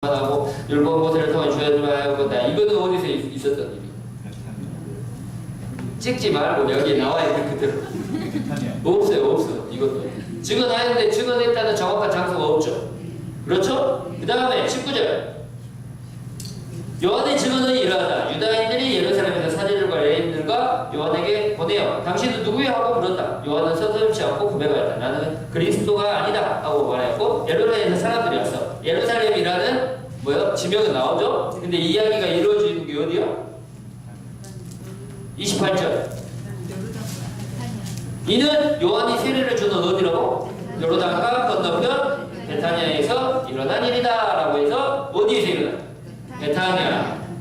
하고 율법 모세를 통해 주야지만 하였다. 이거는 어디서 있었던 일이? 찍지 말고 여기 나와 있는 그대로. 없어요. 이것도 증언하였는데 증언했다는 정확한 장소가 없죠. 그렇죠? 그 다음에 19절 요한의 증언은 이러하다. 유다인들이 예루살렘에서 사제들과 레위인들과 요한에게 보내어 당신은 누구야 하고 물었다. 요한은 서슴지 않고 고백하였다. 나는 그리스도가 아니다 하고 말했고 예루살렘에서 사람들이 왔어. 예루살렘이라는 뭐요? 지명은 나오죠? 근데 이 이야기가 이루어지는 게 어디야? 28절 이는 요한이 세례를 주는 어디라고? 요르단강 건너편 베타니아에서 일어난 일이다 라고 해서 어디에서 일어난?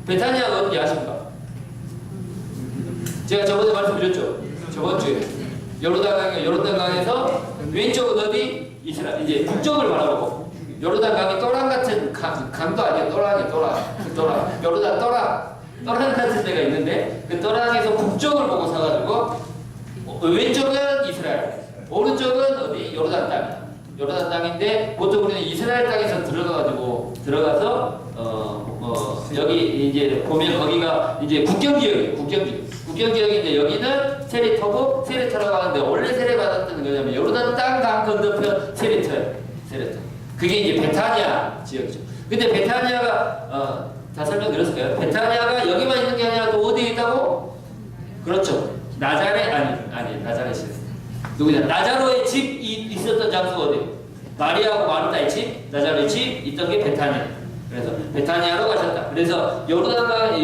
베타니아가 어디 아십니까? 제가 저번에 말씀드렸죠? 저번 주에 요르단강에서 왼쪽은 어디? 이스라엘. 이제 북쪽을 바라보고 요르단강이 또랑 같은 강도 아니야. 또랑 요르단 또랑 같은 데가 있는데 그 또랑에서 북쪽을 보고 서가지고 왼쪽은 이스라엘, 오른쪽은 어디? 요르단 땅인데 보통 우리는 이스라엘 땅에서 들어가서 여기 이제 보면 거기가 이제 국경지역이에요. 국경지역인데 여기는 세리터고 세리터라고 하는데 원래 세례 받았던 거냐면 요르단 땅 강 건너편 세리터예요. 그게 이제 베타니아 지역이죠. 근데 베타니아가 다 설명드렸을까요? 베타니아가 여기만 있는 게 아니라 또 어디에 있다고? 그렇죠. 나자렛 아니 나자렛이었어요. 누구냐? 나자로의 집 있었던 장소가 어디? 마리아하고 마르다의 집, 나자로의 집 있던 게 베타니아. 그래서 베타니아로 가셨다. 그래서 요르단강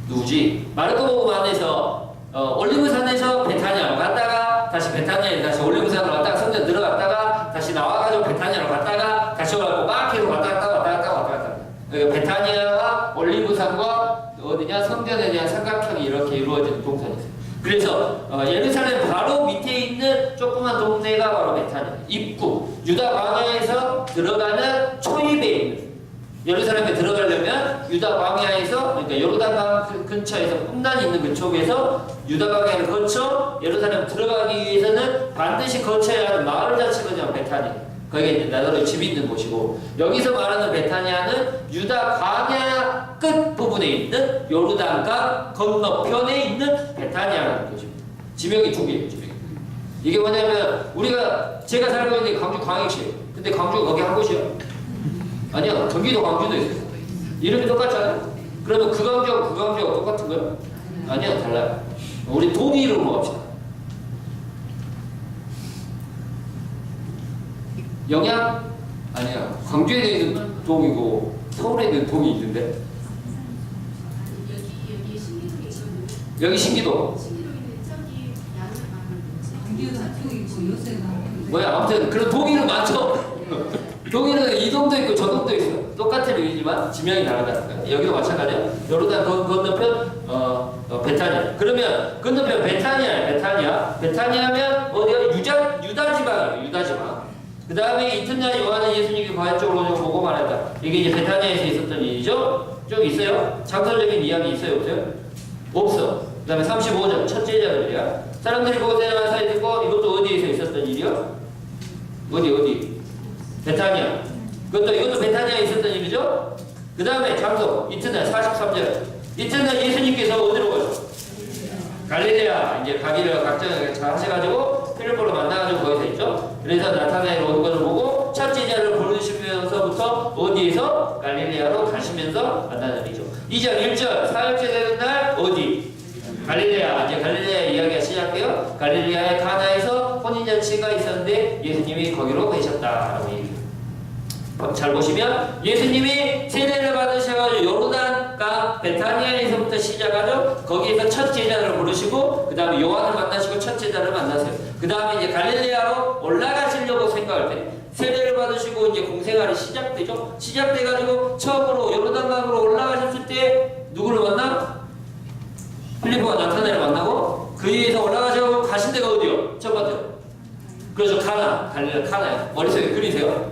누구지? 마르코복음 안에서 올리브산에서 베타니아로 갔다가 다시 베타니아에 다시 올리브산으로 갔다가 성전 들어갔다가 다시 나와가지고 베타니아로 갔다가 다시 와가지고 마케로 왔다 갔다. 그러니까 베타니아와 올리브산과 어디냐 성전에 대한 삼각형이 이렇게 이루어지는 동선이 있어요. 그래서 예루살렘 바로 밑에 있는 조그만 동네가 바로 베타니아 입구 유다 광야에서 들어가는 초입에 있는 예루살렘에 들어가려면 유다 광야에서 그러니까 요르단강 근처에서 뿐만 있는 그쪽에서 유다 광야를 거쳐 예루살렘 들어가기 위해서는 반드시 거쳐야 하는 마을 자체가 그냥 베타니아 거기에 이제 나더러 집이 있는 곳이고 여기서 말하는 베타니아는 유다 광야 끝 부분에 있는 요르단강 건너편에 있는 베타니아라는 곳입니다. 지명이 두 개예요. 이게 뭐냐면 제가 살고 있는 게 광주 광역시예요. 근데 광주가 거기 한 곳이요? 아니요. 경기도 광주도 있어요. 이름이 똑같잖아요. 그러면 그 광주하고 똑같은 거예요? 아니요. 달라요. 우리 동이 이름으로 갑시다. 영양? 아니야. 광주에 있는 동이고 서울에 있는 동이 있는데 여기 신기도. 뭐야 아무튼 그런 동이는 많죠. 동이는 이 동도 있고 저 동도 있어요. 똑같은 의미지만 지명이 다르다는 거예요. 여기도 마찬가지예요. 요르단 건너편 베타니아. 그러면 건너편 베타니아면 어디가? 유다 지방이에요. 유다 지방. 그 다음에 이튿날 요한은 예수님이 광야 쪽으로 보고 말했다. 이게 이제 베타니아에서 있었던 일이죠. 좀 있어요? 장설적인 이야기 있어요? 없어요? 없어. 그 다음에 35절 첫째 자들이야. 사람들이 보고 대단한 사이 듣고 이것도 어디에서 있었던 일이요? 어디? 베타니아. 이것도 베타니아에 있었던 일이죠? 그 다음에 장소 이튿날 43절 이튿날 예수님께서 어디로 가죠? 갈릴레아 이제 가기를 각자 잘 하셔가지고 필리포로 만나가지고 거기서 있죠. 그래서 나타나엘 오는 것을 보고 첫 제자를 부르시면서부터 어디에서? 갈릴레아로 가시면서 만나는 일이죠. 2절 1절 사흘째 되는 날 어디? 갈릴레아. 이제 갈릴레아 이야기가 시작돼요. 갈릴레아의 가나에서 혼인잔치가 있었는데 예수님이 거기로 계셨다라고 얘기해요. 잘 보시면 예수님이 세례를 받으셔가지고 요르단강 베타니아에서부터 시작하죠. 거기에서 첫 제자를 부르시고 그 다음에 요한을 만나시고 첫 제자를 만나세요. 그 다음에 이제 갈릴레아로 올라가시려고 생각할 때 세례를 받으시고 이제 공생활이 시작되죠. 시작돼가지고 처음으로 요르단강으로 올라가셨을 때 누구를 만나? 필리포와 나타나엘을 만나고 그 위에서 올라가셔서 가신 데가 어디요? 첫 번째. 그래서 갈릴레아 카나요. 머릿속에 그리세요.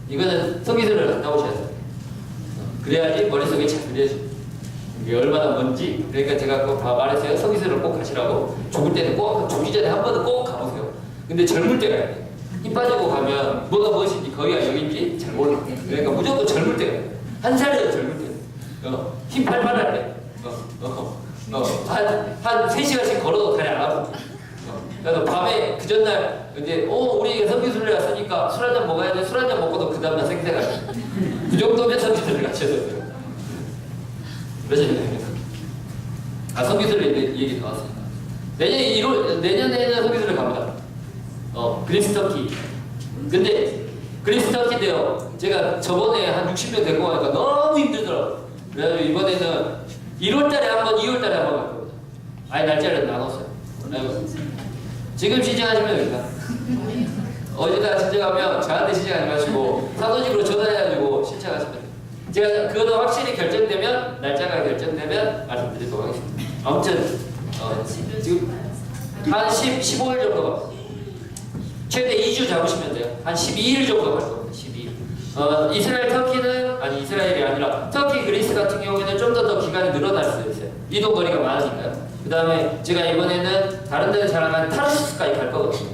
이거는 성기술을 나오셔야 돼요. 그래야지 머릿속에 잘 그려져. 이게 얼마나 먼지. 그러니까 제가 꼭 말했어요. 성기술을 꼭 가시라고. 죽을 때는 죽기 전에 한 번은 꼭 가보세요. 근데 젊을 때 가야 돼요. 힘 빠지고 가면 뭐가 무엇인지 거기가 여기인지 잘 몰라. 그러니까 무조건 젊을 때, 한 살이라도 젊을 때, 힘 팔팔할 때, 한 3시간씩 걸어도 다리 안 아프고. 그래서 밤에 그 전날 이제 우리 성기술래 왔으니까 술 한잔 먹어야지. 술 한잔 먹고도 그 다음날 생생하지. 그 정도면 성기술래 같이 해서 돼요. 그래서 성기술래 얘기 나왔으니까 내년에는 성기술래 갑니다. 그리스 터키. 근데 그리스 터키인데요. 제가 저번에 한 60명 데리고 가니까 너무 힘들더라고요. 그래가지고 이번에는 1월달에 한 번, 2월달에 한 번 갈 겁니다. 아예 날짜를 나눴어요. 지금 신청하시면 됩니다. 어디다 신청하면 저한테 신청하지 마시고 사도직으로 전화해가지고 신청하시면 돼요. 제가 그거도 확실히 결정되면, 날짜가 결정되면 말씀드리도록 하겠습니다. 아무튼 지금 한 15일 정도 가요. 최대 2주 잡으시면 돼요. 한 12일 정도 갈 겁니다. 12일. 이스라엘 터키는 이스라엘이 아니라 터키 그리스 같은 경우에는 좀 더 기간이 늘어날 수 있어요. 이동 거리가 많으니까요. 그 다음에 제가 이번에는 다른 데는 잘 안 가는 타르수스까지 갈 거거든요.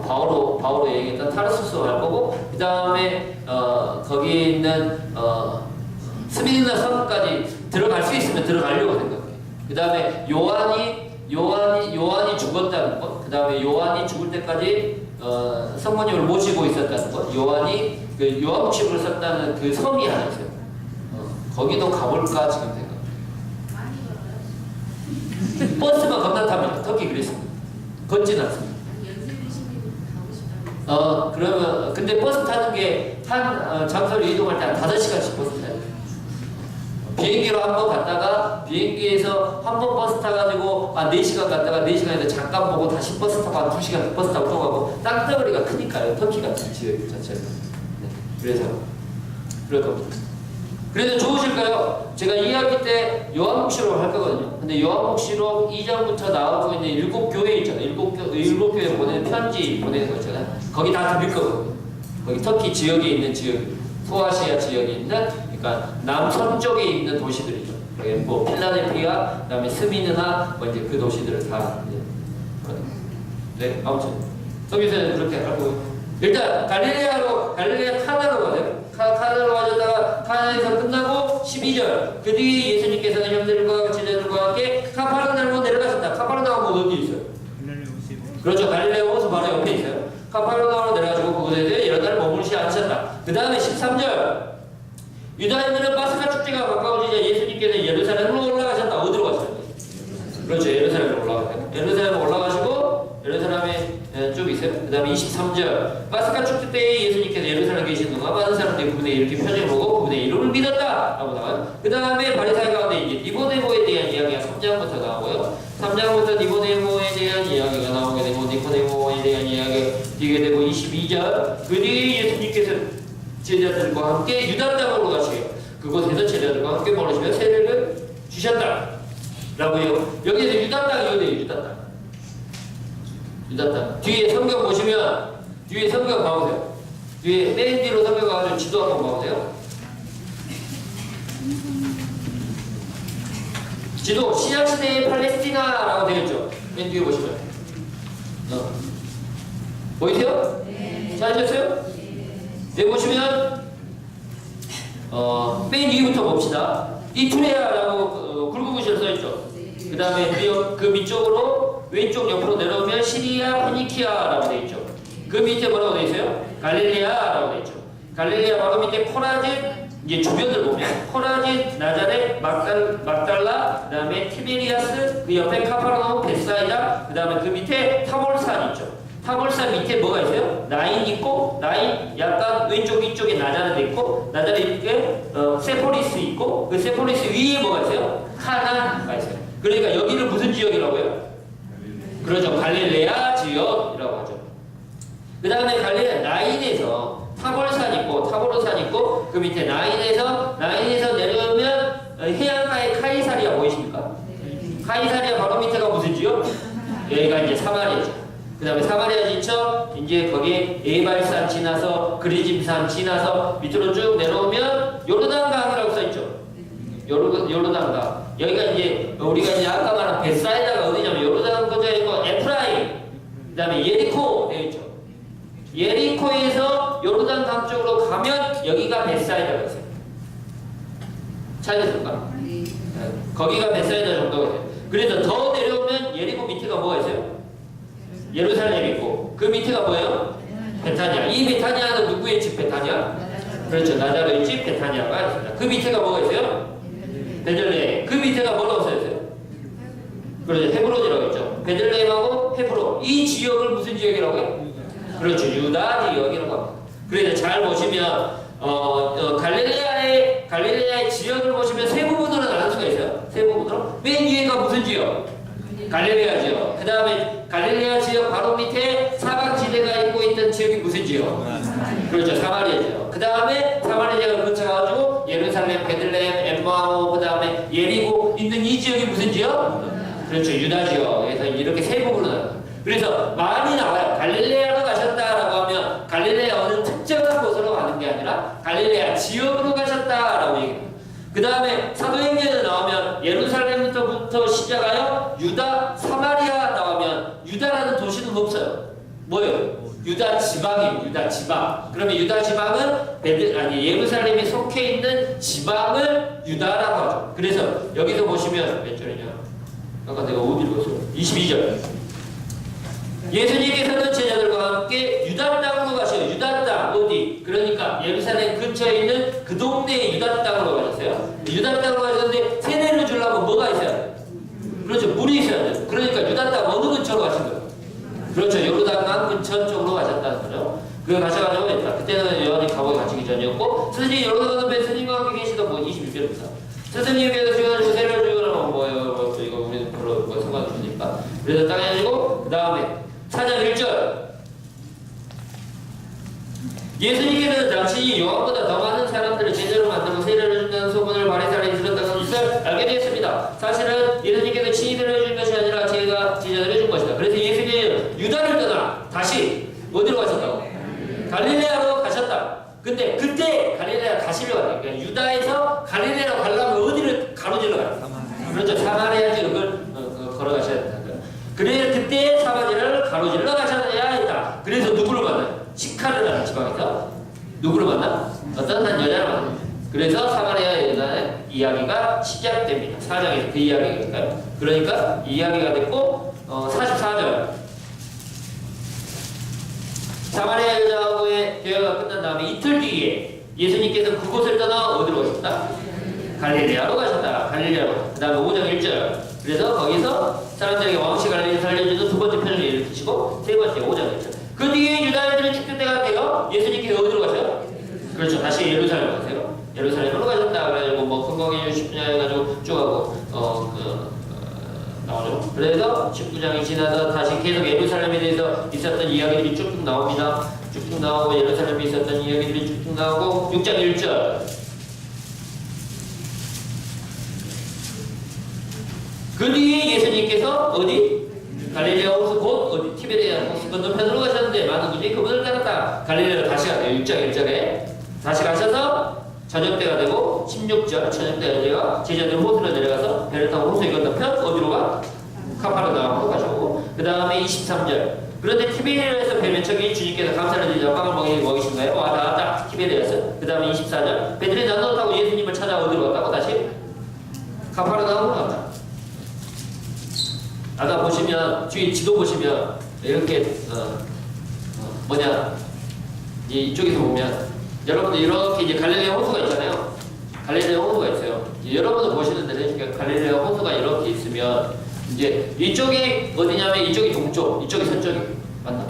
바오로 얘기했던 타르수스 갈 거고, 그 다음에 거기 있는 스미르나 섬까지 들어갈 수 있으면 들어가려고 생각해요. 그 다음에 요한이 죽었다는 것, 그 다음에 요한이 죽을 때까지 성모님을 모시고 있었다는 것, 요한이 그 요한복식을 썼다는 그 섬이 하나 있어요. 거기도 가볼까 지금 생각. 버스만 겁나 탑니다. 터키 그리스. 걷진 않습니다. 그러면 근데 버스 타는 게 한 장소를 이동할 때 한 5시간씩 버스 타요. 비행기로 한 번 갔다가 비행기에서 한 번 버스 타가지고 4시간 갔다가 4시간에서 잠깐 보고 다시 버스 타고 한 2시간 버스 타고 또 가고 땅덩어리가 크니까요. 터키 같은 지역 자체가. 네. 그래서 그럴 겁니다. 그래도 좋으실까요? 제가 2학기 때 요한복식으로 할 거거든요. 근데 요한복식으로 2장부터 나오고 있는 7교회 있잖아요. 7교회 보내는 편지 보내는 거 있잖아요. 거기 다 드릴 거거든요. 거기 터키 지역에 있는 소아시아 지역에 있는, 그러니까 남서쪽에 있는 도시들이죠. 뭐 필라델피아, 그다음에 스미르나, 뭐 이제 그 도시들을 다. 네, 아무튼 서비스는 그렇게 하고 일단 갈릴레아 카나로 가세요. 카나로 가셨다가 카나에서 끝나고 12절 그 뒤에 예수님께서는 형제들과 제자들과 함께 카파르나움으로 내려가셨다. 카파르나움은 어디 있어요? 그렇죠. 갈릴레아 호수 바로 옆에 있어요. 카파르나움으로 내려가지고 그곳에 여러 달 머무르지 않으셨다. 그 다음에 13절 유다인들은 파스카 축제가 가까워지자 예수님께서 예루살렘으로 올라가셨다. 어디로 가셨어요? 그렇죠. 예루살렘으로 올라가셨어요. 예루살렘 올라가시고 예루살렘에 쭉 있어요. 그 다음에 23절 파스카 축제 때에 예수님께서 예루살렘에 계신 동안 많은 사람들이 그분의 이렇게 표정을 보고 그분의 이름을 믿었다 라고 나와요. 그 다음에 바리사이 가운데 이제 니고데모에 대한 이야기가 3장부터 나오고요. 3장부터 니고데모에 대한 이야기가 나오게 되고 니고데모에 대한 이야기가 되게 되고 22절 그 뒤에 예수님께서 제자들과 함께 유다 땅으로 가시고 그곳에서 제자들과 함께 머무시며 세례를 주셨다 라고요. 여기에서 유다 땅이 어디예요? 유다 땅. 유다 땅. 뒤에 성경 보시면 뒤에 성경 봐보세요. 뒤에 맨 뒤로 성경 가가지고 지도 한번 봐보세요. 지도 신약시대의 팔레스티나라고 되어있죠. 맨 뒤에 보시면 보이세요? 네. 찾으셨어요? 네. 보시면 맨 위부터 봅시다. 이투레아라고 굵은 글씨로 써있죠. 그 다음에 그 밑쪽으로 왼쪽 옆으로 내려오면 시리아 페니키아라고 되어있죠. 그 밑에 뭐라고 되어있어요? 갈릴레아라고 되어있죠. 갈릴레아 바로 밑에 코라진, 이제 주변을 보면 코라진, 나자렛, 막달라, 그 다음에 티베리아스, 그 옆에 카파르나움, 벳사이다, 그 다음에 그 밑에 타볼산 있죠. 타볼산 밑에 뭐가 있어요? 나인 있고, 나인 약간 왼쪽 위쪽에 나자렛 있고, 나자렛 밑에 세포리스 있고, 그 세포리스 위에 뭐가 있어요? 카나가 있어요. 그러니까 여기는 무슨 지역이라고요? 그렇죠. 갈릴레아 지역이라고 하죠. 그 다음에 갈릴레아 나인에서 타볼산 있고, 타보르산 있고, 그 밑에 나인에서 내려오면 해안가의 카이사리아 보이십니까? 카이사리아 바로 밑에가 무슨 지역? 여기가 이제 사마리아죠. 그 다음에 사마리아 지쳐 이제 거기 에발산 지나서 그리짐산 지나서 밑으로 쭉 내려오면 요르단강이라고 써있죠. 요르단강. 여기가 이제 우리가 이제 아까 말한 벳사이다가 어디냐면 요르단 근처에 있고 에프라임, 그 다음에 예리코 되어있죠. 예리코에서 요르단 강 쪽으로 가면 여기가 벳사이다가 있어요. 찾으실까? 거기가 벳사이다 정도가 돼요. 그래서 더 내려오면 예리코 밑에가 뭐가 있어요? 예루살렘이 있고 그 밑에가 뭐예요? 베타니아. 이 베타니아는 누구의 집 베타니아? 그렇죠. 나자로의 집 베타니아가 있습니다. 그 밑에가 뭐가 있어요? 베들레헴. 그 밑에가 뭐라고 써있어요? 그렇죠. 헤브론이라고 했죠. 베들레헴하고 헤브론. 이 지역을 무슨 지역이라고 해요? 그렇죠. 유다 지역이라고 합니다. 그래서 잘 보시면 갈릴레아의 지역을 보시면 세 부분으로 나눌 수가 있어요. 세 부분으로. 맨 위에가 무슨 지역? 갈릴레아 지역. 그 다음에 갈릴레아 지역 바로 밑에 사막지대가 있고 있던 지역이 무슨 지역? 그렇죠. 사마리아 지역. 그 다음에 사마리아 지역을 거쳐가지고 예루살렘, 베들레헴, 엠마오, 그 다음에 예리고 있는 이 지역이 무슨 지역? 그렇죠. 유다 지역. 그래서 이렇게 세 부분으로 나눠요. 그래서 많이 나와요. 갈릴레아로 가셨다라고 하면 갈릴레아 어느 특정한 곳으로 가는 게 아니라 갈릴레아 지역으로 가셨다라고 얘기해요. 그 다음에 사도행전에 나오면 예루살렘부터 시작하여 유다, 사마리아 나오면 유다라는 도시는 없어요. 뭐예요? 유다 지방이에요. 유다 지방. 그러면 유다 지방은 예루살렘이 속해 있는 지방을 유다라고 하죠. 그래서 여기서 보시면 몇 절이냐? 아까 내가 어디로 봤어요? 22절. 예수님께서는 제자들과 함께 유다 땅으로 가셔요. 유다 땅 어디? 그러니까 예루살렘 근처에 있는 그 동네의 유다 땅으로 가셨어요. 유다 땅으로 가셨는데 세례를 주려면 뭐가 있어야 돼요? 그렇죠. 물이 있어야 돼요. 그러니까 유다 땅 어느 근처로 가신 거예요? 그렇죠. 요르단강 근처 쪽으로 가셨다는 거죠. 그걸 가셔가지고 있다. 그때는 요한이 감옥에 갇히기 전이었고 스승이 요르단 배 스님과 함께 계시던 21절입니다. 스승님께서 주셔가지고 세례를 주거나 뭐예요? 이거 우리는 별로 상관없으니까. 그래서 땅에 가지고 그 다음에 4장 1절 예수님께서는 당신이 요한보다 더 많은 사람들을 제자로 만들고 세례를 준다는 소문을 바리새인이 들었다는 것을 알게 되었습니다. 사실은 예수님께서 친히 세례를 준 것이 아니라 제가 제자들을 준 것이다. 그래서 예수님은 유다를 떠나 다시 어디로 가셨다고? 갈릴레아로 가셨다. 근데 그때 갈릴레아 가시려고 그러니까 유다에서 갈릴레아로 가려면 어디를 가로질러 가요? 그렇죠. 사마리아 지역을 걸어가셔야 된다. 그래 그때 사마리아를 가로질러 가셔야 했다. 그래서 누구를 만나요? 시카르라는 지방에서 누구를 만나? 어떤 한 여자를 만나요. 그래서 사마리아 여자의 이야기가 시작됩니다. 4장에서 그 이야기일까요? 그러니까 이 이야기가 됐고 44절 사마리아 여자하고의 대화가 끝난 다음에 이틀 뒤에 예수님께서 그곳을 떠나 어디로 가셨다? 갈릴레아로 가셨다. 갈릴레아로. 그 다음에 5장 1절 그래서 거기서 사람들에게 왕시 갈릴레를 살려주는 두 번째 편을 일으키시고 세 번째 5장 1절 그 뒤에 유다인들의 축제 때가 되어 예수님께서 어디로 가셔요? 그렇죠. 다시 예루살렘 가세요. 예루살렘으로 가셨다. 그래가지고 뭐 건강해 10분야 해가지고 쭉 하고 나오죠. 그래서 19장이 지나서 다시 계속 예루살렘에 대해서 있었던 이야기들이 쭉쭉 나옵니다. 쭉쭉 나오고 예루살렘에 있었던 이야기들이 쭉쭉 나오고 6장 1절 그 뒤에 예수님께서 어디? 갈릴레아 호수 곧 어디? 티베리아 호수 건너편으로 가셨는데 많은 분들이 그분을 따랐다. 갈릴레아로 다시 가세요. 6장 1절에 다시 가셔서 저녁 때가 되고 16절 저녁 때가 되어 제자들 호수로 내려가서 배를 타고 호수에 건너편 어디로 가? 카파르나움으로 가시고 그 다음에 23절 그런데 티베리아에서 배면척이 주님께서 감사를 드리자 빵을 먹이신가요? 왔다 티베리아에서 그 다음에 24절 배들이 나눠 타고 예수님을 찾아 어디로 갔다고 다시? 카파르나움으로 갔다. 아까 보시면 뒤에 지도 보시면 이렇게 이쪽에서 보면 여러분들 이렇게 이제 갈릴레아 호수가 있잖아요. 갈릴레아 호수가 있어요. 여러분들 보시는 데는 갈릴레아 호수가 이렇게 있으면 이제 이쪽이 어디냐면 이쪽이 동쪽, 이쪽이 서쪽이 맞나?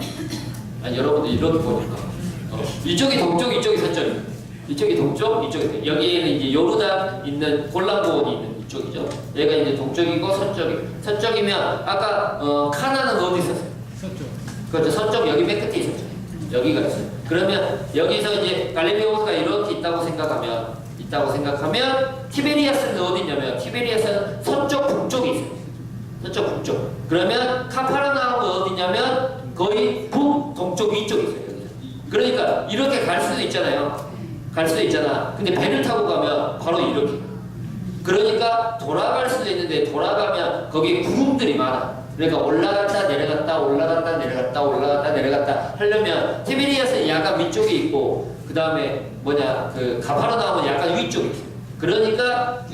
아니 여러분들 이렇게 보니까 이쪽이 동쪽, 이쪽이 서쪽, 이쪽이 동쪽, 이쪽이 서쪽. 여기에는 이제 요르단 있는 골란고원이 있는 이쪽이죠. 얘가 이제 동쪽이고 서쪽이면 아까 카나는 어디 있었어요? 서쪽. 그렇죠. 서쪽 여기 맨 끝에 있었죠. 여기가 있어요. 그러면 여기서 이제 갈릴레아 호수가 이렇게 있다고 생각하면 티베리아스는 어디 있냐면 티베리아스는 서쪽 북쪽에 있어요. 서쪽 북쪽. 그러면 카파르나움은 어디냐면 거의 북동쪽 위쪽에 있어요. 그러니까 이렇게 갈 수도 있잖아요. 갈 수도 있잖아. 근데 배를 타고 가면 바로 이렇게. 그러니까 돌아갈 수도 있는데 돌아가면 거기에 구름들이 많아. 그러니까 올라갔다 내려갔다 올라갔다 내려갔다 올라갔다 내려갔다 하려면 티베리아스는 약간 위쪽에 있고 그 다음에 뭐냐 그 가파르나움은 약간 위쪽에 있어요. 그러니까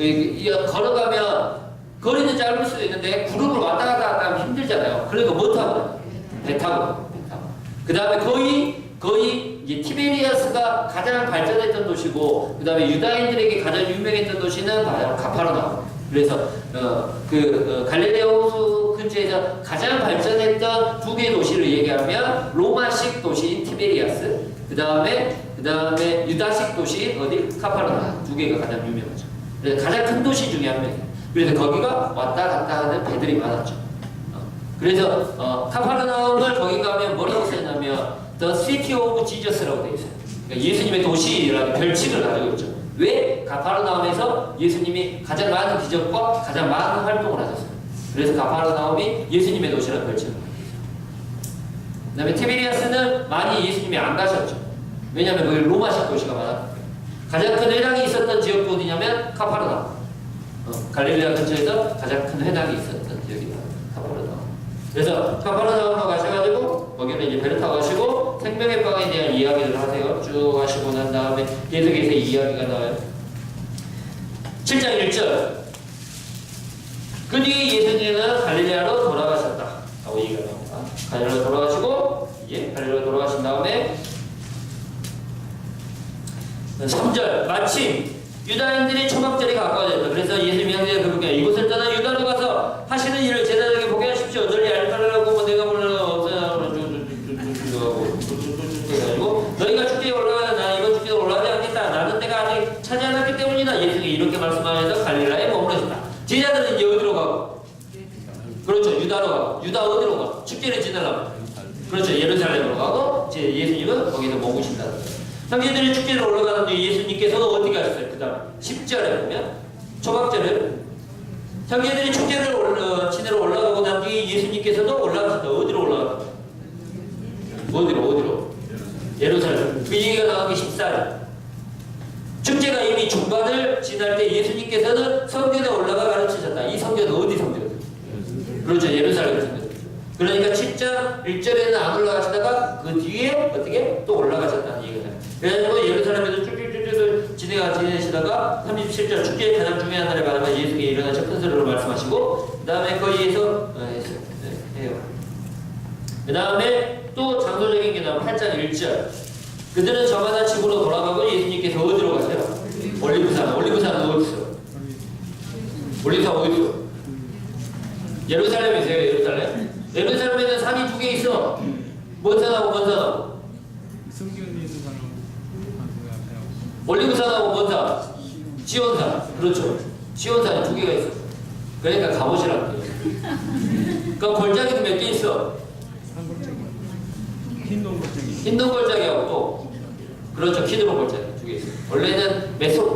걸어가면 거리는 짧을 수도 있는데 구름을 왔다 갔다 하면 힘들잖아요. 그러니까 뭐 타고? 배 타고. 그 다음에 거의 이제 티베리아스가 가장 발전했던 도시고 그 다음에 유다인들에게 가장 유명했던 도시는 바로 가파르나움. 그래서 갈릴레오 호수 근처에서 가장 발전했던 두 개의 도시를 얘기하면 로마식 도시인 티베리아스, 그 다음에 유다식 도시 어디 카파르나움 두 개가 가장 유명하죠. 그래서 가장 큰 도시 중에 한 명이에요. 그래서 거기가 왔다 갔다 하는 배들이 많았죠. 그래서 카파르나움을 거기 가면 뭐라고 쓰냐면 The City of Jesus라고 되어 있어요. 그러니까 예수님의 도시라는 별칭을 가지고 있죠. 왜? 가파르나움에서 예수님이 가장 많은 기적과 가장 많은 활동을 하셨어요. 그래서 가파르나움이 예수님의 도시라는 별칭을 가지고 있어요. 그 다음에 티베리아스는 많이 예수님이 안 가셨죠. 왜냐하면 거기 로마식 도시가 많았기 때문에. 가장 큰 회당이 있었던 지역도 어디냐면 카파르나움. 갈릴레아 근처에서 가장 큰 회당이 있었던 지역이 카파르나움. 그래서 카파르나움으로 가셔가지고 거기는 이제 배를 타고 가시고 생명의 빵에 대한 이야기를 하세요. 쭉 하시고 난 다음에 계속해서 이야기가 나와요. 7장 1절. 그 뒤에 예수님은 갈릴레아로 돌아가셨다 라고 얘기가 나옵니다. 갈릴레아로 돌아가시고 갈릴레아로 돌아가신 다음에 3절. 마침 유다인들의 초막절이 가까워졌다. 그래서 예수님이 형제가 그분께 이곳을 떠나 유다로 가서 하시는 일을 제자들에게 보게 하십시오. 널리 알파라고 뭐 내가 몰라고 해가지고 너희가 축제에 올라가는 나 이번 축제에 올라가지 않겠다. 나는 때가 아직 차지 않았기 때문이다. 예수님이 이렇게 말씀하면서 갈릴라에 머무르셨다. 제자들은 이제 어디로 가고? 그렇죠. 유다로 가고. 유다 어디로 가? 축제를 지내려면. 그렇죠. 예루살렘으로 가고 이제 예수님은 거기서 머무신다. 형제들이 축제를 올라가는 뒤에 예수님께서는 어디 가셨어요? 그 다음 10절에 보면 초막절을 형제들이 축제를 지내러 올라가고 난 뒤에 예수님께서도 올라가셨다. 어디로 올라갔다? 어디로? 예루살렘. 그 얘기가 나온 게 14절. 축제가 이미 중반을 지날 때 예수님께서는 성전에 올라가 가르치셨다. 이 성전은 어디 성전? 그렇죠. 예루살렘 성전. 그러니까 7장 1절에는 안 올라가시다가 그 뒤에 어떻게 또 올라가셨다는 얘기가 나요. 그래가지고 예루살렘에서 쭉쭉쭉쭉 지내시다가 37절 축제의 가장 중요한 날에 마지막 예수님이 일어나셔 큰 소리로 말씀하시고 그 다음에 거기에서 해요. 그 다음에 또 장소적인 게 나오면 8장 1절. 그들은 저마다 집으로 돌아가고 예수님께서 어디로 가세요? 올리브산. 올리브산은 어디 있어? 올리브산 어디 있어? 예루살렘이세요. 예루살렘. 예루살렘에는 산이 두 개 있어. 뭔 산하고 뭔 산하고? 올리브산하고 뭔 산? 시온산. 그렇죠. 시온산이 두 개가 있어. 그러니까 가보시라는 거예요. 그러니까 골짜기도 몇 개 있어? 흰동 골짜기하고 또 그렇죠. 키드론 골짜기 두 개 있어요. 원래는 메소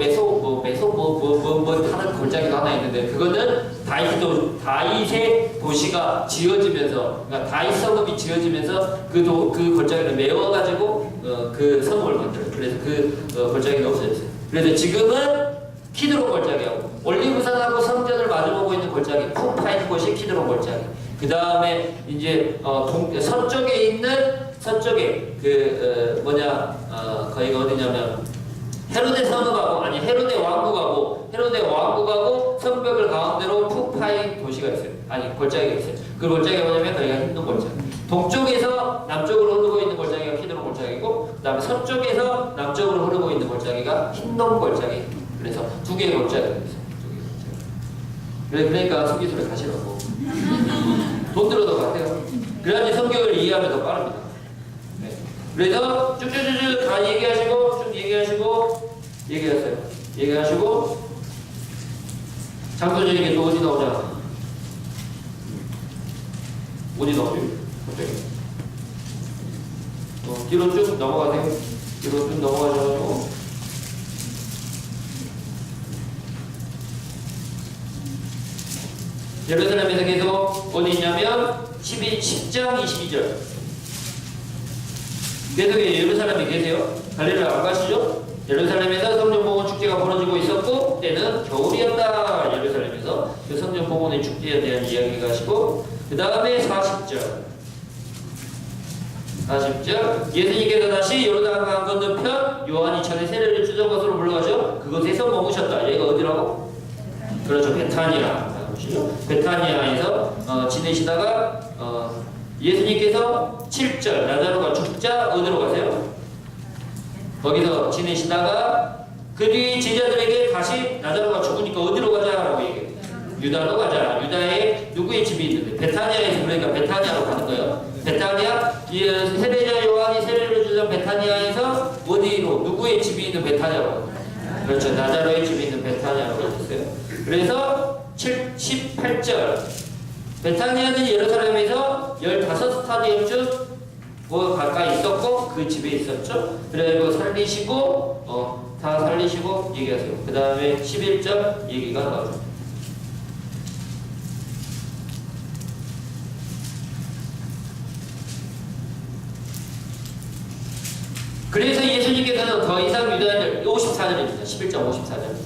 다른 골짜기가 하나 있는데 그거는 다윗의 도시가 지어지면서 그러니까 다윗 성읍이 지어지면서 그 골짜기를 메워가지고 그 성읍을 만들어요. 그래서 그 골짜기가 없어졌어요. 그래서 지금은 키드론 골짜기하고 올리브산하고 성전을 마주보고 있는 골짜기 푸파인 곳이 키드론 골짜기. 그 다음에 이제 서쪽에 거기가 어디냐면 헤로데 성읍하고 헤로데 왕국하고 성벽을 가운데로 푸파인 도시가 있어요. 골짜기가 있어요. 그 골짜기가 뭐냐면 거기가 흰동 골짜기. 동쪽에서 남쪽으로 흐르고 있는 골짜기가 키드론 골짜기고 그 다음에 서쪽에서 남쪽으로 흐르고 있는 골짜기가 흰동 골짜기. 그래서 두 개의 골짜기가 있어요. 그러니까 숨기소리 가시라고. 돈 들어도 같아요. 그래야지 성경을 이해하면 더 빠릅니다. 네. 그래서 쭉쭉쭉쭉 다 얘기하시고 얘기하시고 장소적인 게 또 어디 나오냐? 어디 나오죠? 갑자기. 뒤로 쭉 넘어가세요. 뒤로 쭉 넘어가셔가지고 예루살렘에서 계속 어디 있냐면 10장 22절. 계속 예루살렘에 계세요. 갈릴레아 안 가시죠? 예루살렘에서 성전봉헌 축제가 벌어지고 있었고 때는 겨울이었다. 예루살렘에서 그 성전봉헌의 축제에 대한 이야기가 하시고 그 다음에 40절. 40절. 예수님께서 다시 요르단강 건너편 요한이 전에 세례를 주던 것으로 물러가죠. 그곳에서 머무셨다. 여기가 어디라고? 그렇죠. 베타니아. 베타니아에서 지내시다가 예수님께서 7절 나자로가 죽자 어디로 가세요? 거기서 지내시다가 그 뒤에 제자들에게 다시 나자로가 죽으니까 어디로 가자라고 얘기해요. 유다로 가자. 유다에 누구의 집이 있는데 베타니아에서 그러니까 베타니아로 가는 거예요. 베타니아 세례자 요한이 세례를 주던 베타니아에서 어디로 누구의 집이 있는 베타니아로 그렇죠. 나자로의 집이 있는 베타니아로 가셨어요. 그래서 18절 베타니아는 예루살렘에서 15스타디움쯤 가까이 있었고 그 집에 있었죠. 그리고 살리시고 다 살리시고 얘기하세요. 그 다음에 11절 얘기가 나오죠. 그래서 예수님께서는 더 이상 유다인들 54절입니다. 11장 54절.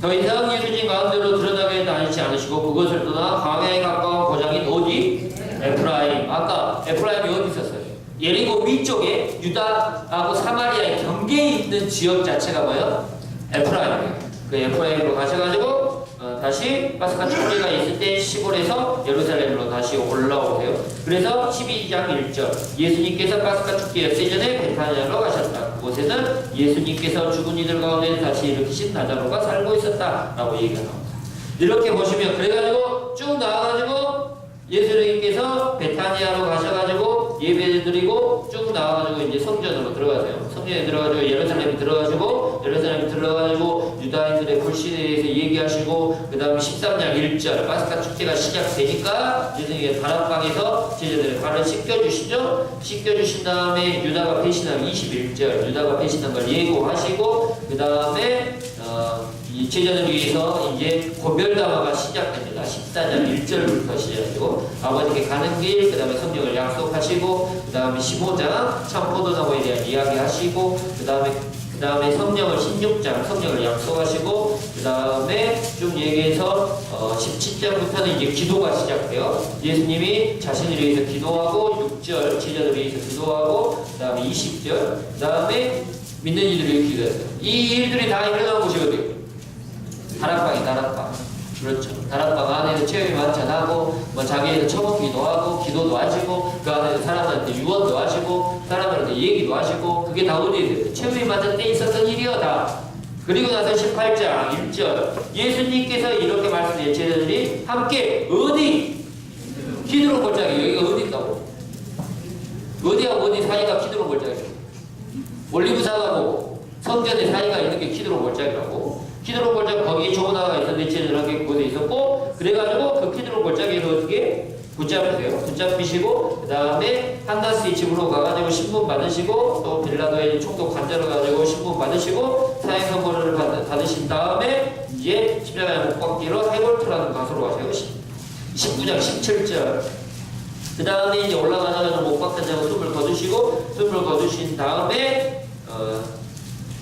더 이상 예수님 가운데로 드러나게 다니지 않으시고 그것을 떠나 광야에 가까운 고장인 어디? 에프라임. 아까 에프라임이 어디 있었어요? 예리고 위쪽에 유다하고 사마리아의 경계에 있는 지역 자체가 뭐예요? 에프라임이에요. 그 에프라임으로 가셔가지고 다시 파스카 축제가 있을 때 시골에서 예루살렘으로 다시 올라오세요. 그래서 12장 1절 예수님께서 파스카 축제였을 전에 베타니아로 가셨다. 그곳에는 예수님께서 죽은 이들 가운데 다시 일으키신 나자로가 살고 있었다라고 얘기가 나옵니다. 이렇게 보시면 그래가지고 쭉 나와가지고 예수님께서 베타니아로 가셔가지고 예배를 드리고 쭉 나와가지고 이제 성전으로 들어가세요. 성전에 들어가지고 예루살렘에 들어가지고 유다인들의 불신에 대해서 얘기하시고 그 다음에 13장 1절 파스카 축제가 시작되니까 예수님이 다락방에서 제자들의 발을 씻겨주시죠. 씻겨주신 다음에 유다가 배신한 21절 유다가 배신한 걸 예고하시고 그 다음에 이 제자들 위해서 이제 고별담화가 시작됩니다. 14장 1절부터 시작되고 아버지께 가는 길, 그 다음에 성령을 약속하시고 그 다음에 15장 참 포도나무에 대한 이야기하시고 그 다음에 성령을 16장 성령을 약속하시고 그 다음에 쭉 얘기해서 17장부터는 이제 기도가 시작돼요. 예수님이 자신을 위해서 기도하고 6절 제자들을 위해서 기도하고 그 다음에 20절 그 다음에 믿는 이들을 위해 기도했어요. 이 일들이 다 일어난 곳이거든요. 다락방. 그렇죠. 다락방 안에서 체험이 만찬하고, 자기에서 처먹기도 하고, 기도도 하시고, 그 안에서 사람들한테 유언도 하시고, 사람들한테 얘기도 하시고, 그게 다 어디에 체험이 만찬 때 있었던 일이요, 다. 그리고 나서 18장 1절 예수님께서 이렇게 말씀해 제자들이 함께 어디? 기드론 골짜기. 여기가 어디 있다고? 어디하고 어디 사이가 기드론 골짜기죠? 올리브산하고 성전의 사이가 있는 게 기드론 골짜기라고. 키드론 골짜기 거기에 조문화가 있었는데 제자들한테 그곳에 있었고 그래가지고 그 키드론 골짜기에서 어떻게 붙잡으세요. 붙잡히시고 그 다음에 한나스의 집으로 가가지고 신분 받으시고 또 빌라도의 총독 관자로 가지고 신분 받으시고 사행 선고를 받으신 다음에 이제 십자가에 못 박기로 해골트라는 가수로 가세요. 19장 17절 그 다음에 이제 올라가자마자 못 박다자고 숨을 거두신 다음에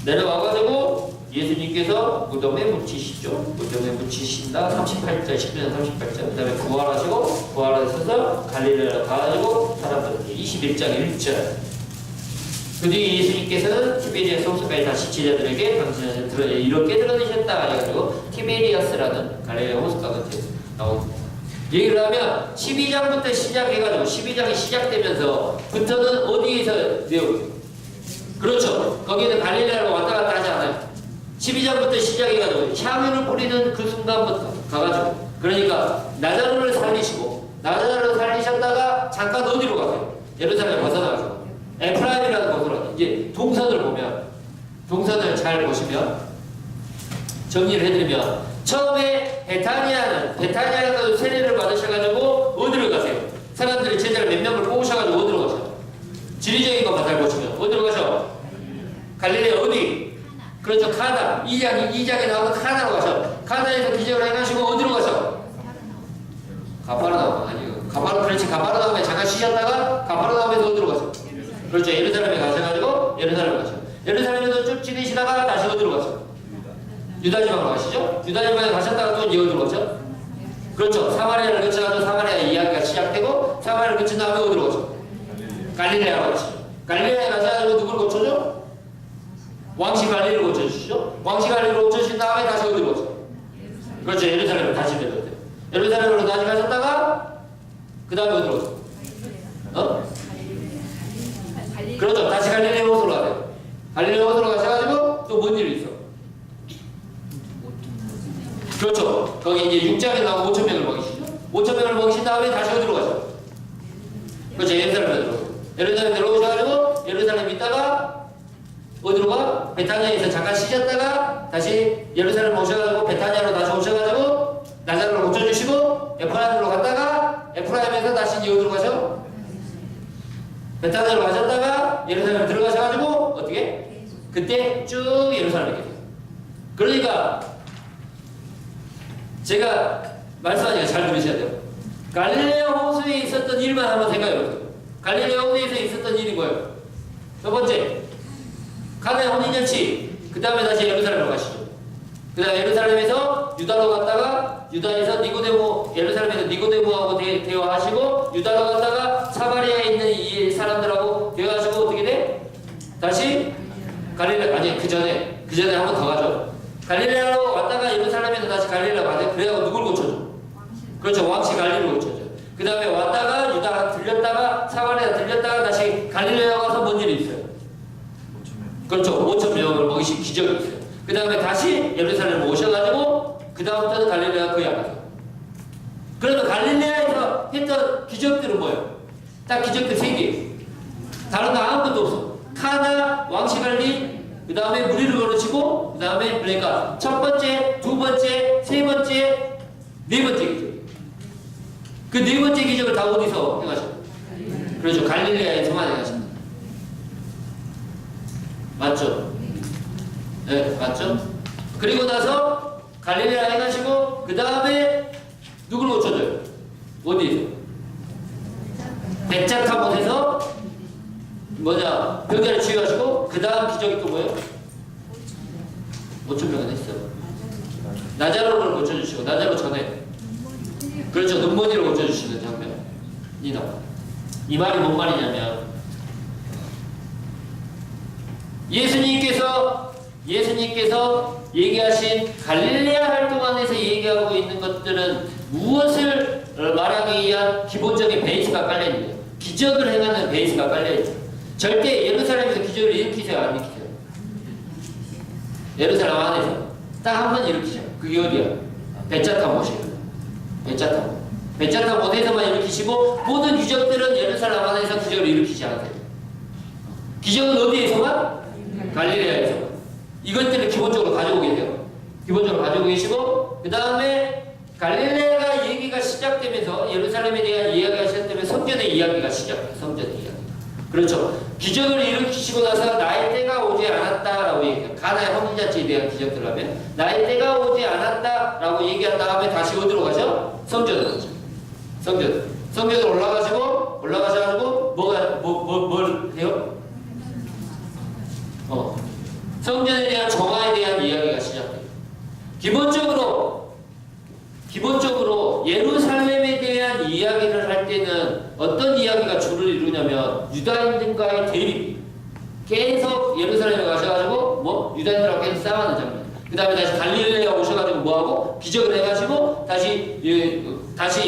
내려와가지고 예수님께서 무덤에 묻히시죠. 무덤에 묻히신다. 38절, 10년 38절. 그 다음에 부활하셔서 갈릴리로 가가지고 사람들에게 21장 1절. 그 뒤에 예수님께서는 티베리아스 호수까지 다시 제자들에게 당신은 이렇게 드러내셨다. 해가지고 티베리아스라는 갈릴리 호수가 같은 나옵니다. 얘기를 하면 12장부터 시작해가지고 12장이 시작되면서 부터는 어디에서 내용이에요? 그렇죠. 거기는 갈릴리로 왔다 갔다 하지 않아요. 12장부터 시작해가지고 향유를 뿌리는 그 순간부터 가가지고 그러니까 나자로를 살리셨다가 잠깐 어디로 가세요? 예루살렘 벗어나가지고 에프라임이라는 곳으로 이제 동선을 잘 보시면 정리를 해드리면 처음에 베타니아에서 세례를 받으셔가지고 어디로 가세요? 사람들이 제자를 몇 명을 뽑으셔가지고 어디로 가세요? 지리적인 것만 잘 보시면 어디로 가셔? 갈릴리 어디? 그렇죠. 카나. 2장에 나오는 카나로 가셔. 카나에서 기적을 행하시고 어디로 가셔? 가파르나움. 아니요. 가파르나움에 잠깐 쉬셨다가 가파르나움에서 어디로 가셔? 그렇죠. 예루살렘에 가셔가지고 예루살렘에서 쭉 지내시다가 다시 어디로 가셔? 유다 지방으로 가시죠. 유다 지방에 가셨다가 또 어디로 가셔? 그렇죠. 사마리아를 거쳐가지고 사마리아 이야기가 시작되고 사마리아를 거친 다음에 어디로 가죠? 갈릴레아로 가죠. 갈릴레아에 가셔가지고 누구를 고쳐줘? 왕시 갈릴레를 고쳐주시죠. 왕시 갈릴레를 고쳐주신 다음에 다시 어디로 가죠? 그렇죠. 예루살렘으로 다시 내려오세요. 예루살렘으로 다시 가셨다가 그 다음에 어디로 가죠? 그렇죠. 다시 갈릴레 호수로 가세요. 갈릴레 호수로 가셔가지고 또 뭔 일이 있어? 그렇죠. 거기 이제 6장에 나오고 5,000명을 먹이시죠. 5,000명을 먹이신 다음에 다시 어디로 가죠? 그렇죠. 예루살렘으로 들어오세요. 예루살렘 들어오셔가지고 예루살렘 있다가 어디로 가? 베타니아에서 잠깐 쉬셨다가 다시 예루살렘 오셔가지고 베타니아로 다시 오셔가지고 나자로를 고쳐주시고 에프라임으로 갔다가 에프라임에서 다시 이제 어디로 가셔? 베타니아로 가셨다가 예루살렘 들어가셔가지고 어떻게? 그때 쭉 예루살렘에 계세요. 그러니까 제가 말씀하니까 잘 들으셔야 돼요. 갈릴레아 호수에 있었던 일만 한번 생각해보세요. 갈릴레아 호수에서 있었던 일이 뭐예요? 첫 번째, 가나의 혼인잔치. 그 다음에 다시 예루살렘으로 가시죠. 그 다음에 예루살렘에서 유다로 갔다가 유다에서 니고데모, 예루살렘에서 니고데모하고 대화하시고 유다로 갔다가 사마리아에 있는 이 사람들하고 대화하시고 어떻게 돼? 다시 갈릴레아, 아니 그 전에 한 번 더 가죠. 갈릴레아로 왔다가 예루살렘에서 다시 갈릴레아 가죠. 그래가지고 누굴 고쳐줘? 그렇죠. 왕시 갈릴레를 고쳐줘. 그 다음에 왔다가 유다 들렸다가 사마리아 들렸다가 다시 갈릴레아 가서 뭔 일이 있어요? 그렇죠. 5,000명을 먹이신 기적이 있어요. 그 다음에 다시 예루살렘 오셔가지고 그 다음부터는 갈릴레아 거의 안 가죠. 그러면 갈릴레아에서 했던 기적들은 뭐예요? 딱 기적들 3개. 다른 거 아무것도 없어. 카나, 왕시 갈리, 그 다음에 무리를 걸어치고, 그 다음에 그러니까 첫 번째, 두 번째, 세 번째, 네 번째 기적. 그 네 번째 기적을 다 어디서 해가지고? 그렇죠. 갈릴레아에서만 해가지고. 맞죠? 네, 맞죠? 그리고 나서 갈릴레아 해가지고 그 다음에 누구를 고쳐줘요? 어디에서? 백작타못에서 병자를 치유하시고 그 다음 기적이 또 뭐예요? 5,000명은 했어요. 나자로를 고쳐주시고 나자로 전에 그렇죠. 눈먼이를 고쳐주시는 장면이 나와요. 이 말이 뭔 말이냐면 예수님께서 얘기하신 갈릴레아 활동 안에서 얘기하고 있는 것들은 무엇을 말하기 위한 기본적인 베이스가 깔려있는 기적을 행하는 베이스가 깔려있죠. 절대 예루살렘에서 기적을 일으키세요? 안 일으키세요? 예루살렘 안에서 딱 한 번 일으키죠. 그게 어디야? 베짜타못이에요. 베짜타못에서만 일으키시고 모든 기적들은 예루살렘 안에서 기적을 일으키지 않으세요. 기적은 어디에서만? 갈릴레아에서만. 이것들을 기본적으로 가지고 계세요. 기본적으로 가지고 계시고 그 다음에 갈릴레아가 얘기가 시작되면서 예루살렘에 대한 이야기가 시작되면 성전의 이야기가 시작돼요. 성전의 이야기. 그렇죠. 기적을 일으키시고 나서 나의 때가 오지 않았다라고 얘기해요. 가나의 혼인잔치에 대한 기적들 하면 나의 때가 오지 않았다라고 얘기한 다음에 다시 어디로 가죠? 성전으로 가죠. 성전으로 올라가셔가지고 뭘 해요? 성전에 대한 정화에 대한 이야기가 시작돼요. 기본적으로 예루살렘에 대한 이야기를 할 때는 어떤 이야기가 주를 이루냐면 유다인들과의 대립. 계속 예루살렘에 가셔가지고 유다인들하고 계속 싸우는 장면. 그 다음에 다시 갈릴레아 오셔가지고 뭐하고 기적을 해가지고 다시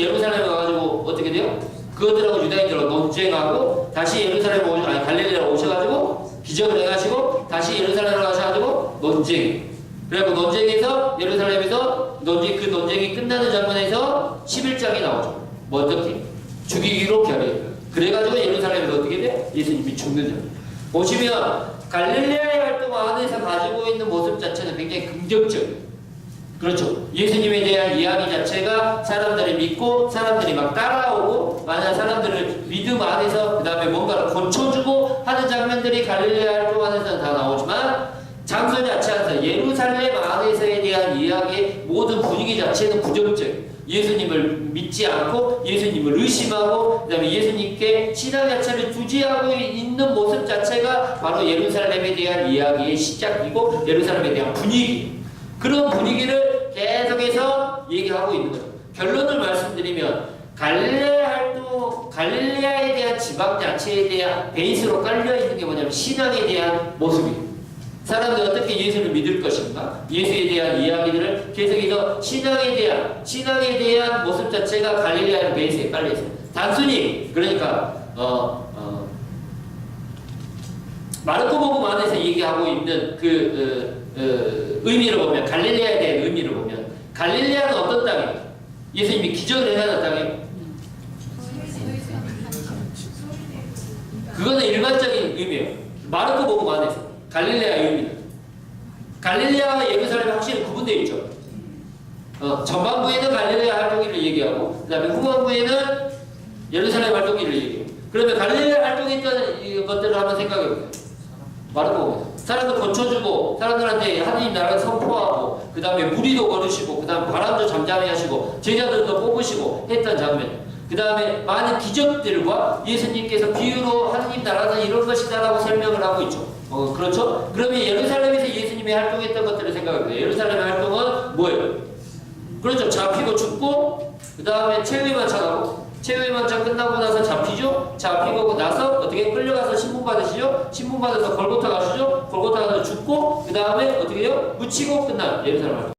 예루살렘에 가가지고 어떻게 돼요? 그것들하고 유다인들하고 논쟁하고 다시 갈릴레아 오셔가지고 기적을 해가지고 다시 예루살렘으로 가셔가지고 논쟁. 그래갖고 논쟁에서 예루살렘에서 그 논쟁이 끝나는 장면에서 11장이 나오죠. 뭐 어떻게? 죽이기로 결의해요. 그래가지고 예루살렘에서 어떻게 돼? 예수님이 죽는 장면. 보시면 갈릴레아의 활동 안에서 가지고 있는 모습 자체는 굉장히 긍정적이에요. 그렇죠. 예수님에 대한 이야기 자체가 사람들이 믿고 사람들이 막 따라오고 만약 사람들을 믿음 안에서 그 다음에 뭔가를 고쳐주고 하는 장면들이 갈릴레아 활동 안에서는 다 나오지만 장소 자체에서 예루살렘 안에서에 대한 이야기의 모든 분위기 자체는 부정적이에요. 예수님을 믿지 않고 예수님을 의심하고 그 다음에 예수님께 신앙 자체를 두지하고 있는 모습 자체가 바로 예루살렘에 대한 이야기의 시작이고 예루살렘에 대한 분위기 그런 분위기를 계속해서 얘기하고 있는 거죠. 결론을 말씀드리면 갈릴레아에 대한 지방 자체에 대한 베이스로 깔려 있는 게 뭐냐면 신앙에 대한 모습이에요. 사람들이 어떻게 예수를 믿을 것인가? 예수에 대한 이야기들을 계속해서 신앙에 대한 모습 자체가 갈릴레아의 베이스에 깔려 있어요. 단순히 그러니까 마르코복음 안에서 얘기하고 있는 의미를 보면 갈릴레아에 대한 의미를 보면 갈릴레아는 어떤 땅이에요? 예수님이 기적을 해하는 땅이에요. 그거는 일반적인 의미예요. 마르코복음 안에서 갈릴레아의 의미는 갈릴레아와 예루살렘이 확실히 구분되어 있죠. 전반부에는 갈릴레아 활동기를 얘기하고 그 다음에 후반부에는 예루살렘 활동기를 얘기해요. 그러면 갈릴레아 활동했던 것들을 한번 생각해보세요. 마르코복음 사람들 고쳐주고 사람들한테 하나님 나라를 선포하고 그 다음에 무리도 걸으시고 그 다음에 바람도 잠잠히 하시고 제자들도 뽑으시고 했던 장면, 그 다음에 많은 기적들과 예수님께서 비유로 하나님 나라는 이런 것이다라고 설명을 하고 있죠. 그렇죠? 그러면 예루살렘에서 예수님이 활동했던 것들을 생각해보세요. 예루살렘의 활동은 뭐예요? 그렇죠. 잡히고 죽고 그 다음에 최후의만찬하고 최후의만찬 끝나고 나서 잡히죠. 잡히고 나서 어떻게 끌려가서 신분 받으시죠. 신분 받아서 골고타 가시죠. 골고타 가서 죽고 그 다음에 어떻게 해요? 묻히고 끝난 예루살렘 활동.